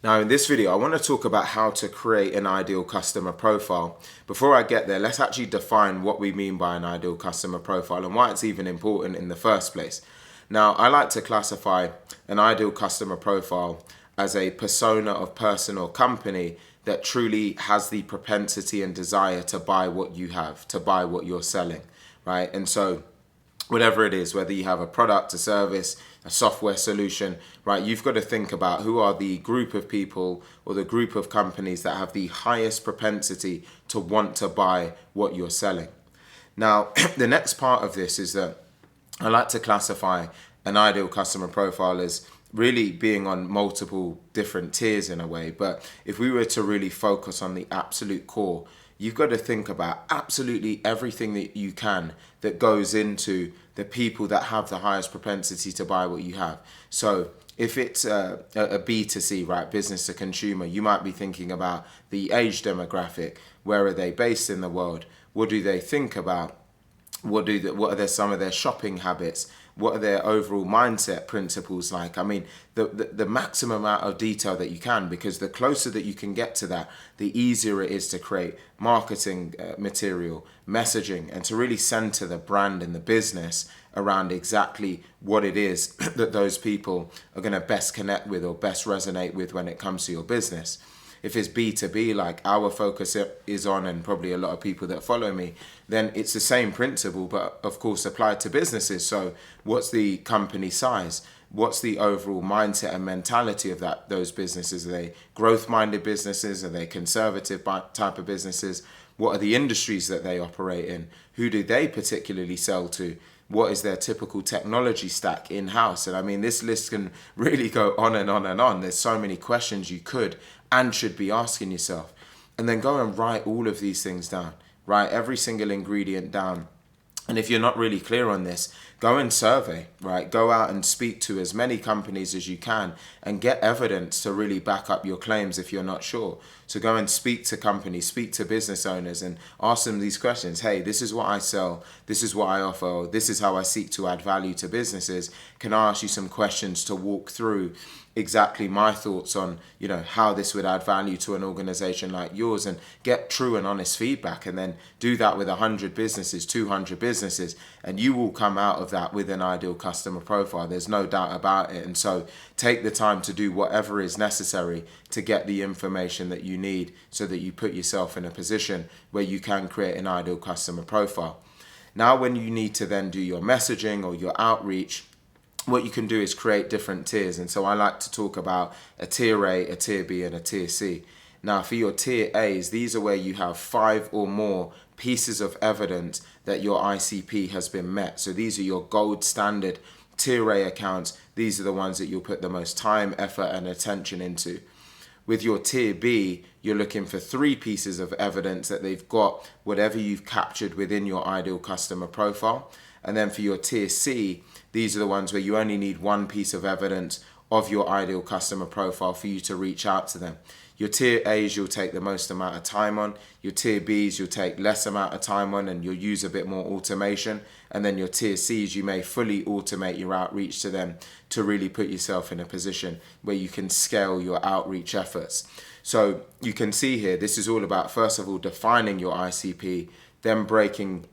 Now in this video, I want to talk about how to create an ideal customer profile. Before I get there, let's actually define what we mean by an ideal customer profile and why it's even important in the first place. Now, I like to classify an ideal customer profile as a persona of person or company that truly has the propensity and desire to buy what you have, to buy what you're selling, right? And so whatever it is, whether you have a product, a service, a software solution, right, you've got to think about who are the group of people or the group of companies that have the highest propensity to want to buy what you're selling. Now, the next part of this is that I like to classify an ideal customer profile as really being on multiple different tiers in a way. But if we were to really focus on the absolute core, you've got to think about absolutely everything that you can that goes into the people that have the highest propensity to buy what you have. So if it's a B2C, right, business to consumer, you might be thinking about the age demographic. Where are they based in the world? What do they think about? What are some of their shopping habits? What are their overall mindset principles like? I mean, the maximum amount of detail that you can, because the closer that you can get to that, the easier it is to create marketing material, messaging, and to really center the brand and the business around exactly what it is that those people are going to best connect with or best resonate with when it comes to your business. If it's B2B, like our focus is on, and probably a lot of people that follow me, then it's the same principle, but of course applied to businesses. So what's the company size? What's the overall mindset and mentality of those businesses? Are they growth-minded businesses? Are they conservative type of businesses? What are the industries that they operate in? Who do they particularly sell to? What is their typical technology stack in-house? And I mean, this list can really go on and on and on. There's so many questions you could and should be asking yourself. And then go and write all of these things down. Write every single ingredient down. And if you're not really clear on this, go and survey, right? Go out and speak to as many companies as you can and get evidence to really back up your claims if you're not sure. So go and speak to companies, speak to business owners and ask them these questions. Hey, this is what I sell. This is what I offer. This is how I seek to add value to businesses. Can I ask you some questions to walk through exactly my thoughts on, how this would add value to an organization like yours, and get true and honest feedback, and then do that with 100 businesses, 200 businesses, and you will come out of that with an ideal customer profile. There's no doubt about it. And so take the time to do whatever is necessary to get the information that you need so that you put yourself in a position where you can create an ideal customer profile. Now, when you need to then do your messaging or your outreach, what you can do is create different tiers. And so I like to talk about a tier A, a tier B, and a tier C. Now, for your tier A's, these are where you have 5 or more pieces of evidence that your ICP has been met. So these are your gold standard tier A accounts. These are the ones that you'll put the most time, effort, and attention into. With your tier B, you're looking for 3 pieces of evidence that they've got whatever you've captured within your ideal customer profile. And then for your tier C, these are the ones where you only need 1 piece of evidence of your ideal customer profile for you to reach out to them. Your tier A's you'll take the most amount of time on. Your tier B's you'll take less amount of time on and you'll use a bit more automation. And then your tier C's you may fully automate your outreach to them to really put yourself in a position where you can scale your outreach efforts. So you can see here, this is all about, first of all, defining your ICP, then breaking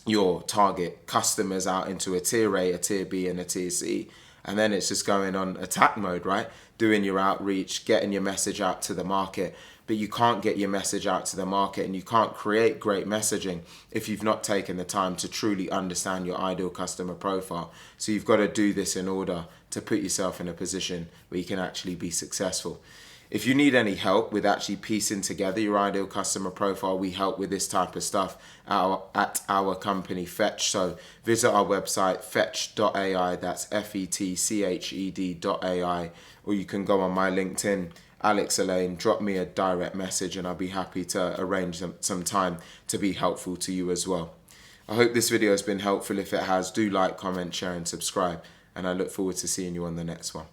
your target customers out into a tier A, a tier B, and a tier C. And then it's just going on attack mode, right? Doing your outreach, getting your message out to the market. But you can't get your message out to the market and you can't create great messaging if you've not taken the time to truly understand your ideal customer profile. So you've got to do this in order to put yourself in a position where you can actually be successful. If you need any help with actually piecing together your ideal customer profile, we help with this type of stuff at our company Fetch. So visit our website fetch.ai, that's FETCHED.ai, or you can go on my LinkedIn, Alleyne, drop me a direct message and I'll be happy to arrange some time to be helpful to you as well. I hope this video has been helpful. If it has, do like, comment, share and subscribe, and I look forward to seeing you on the next one.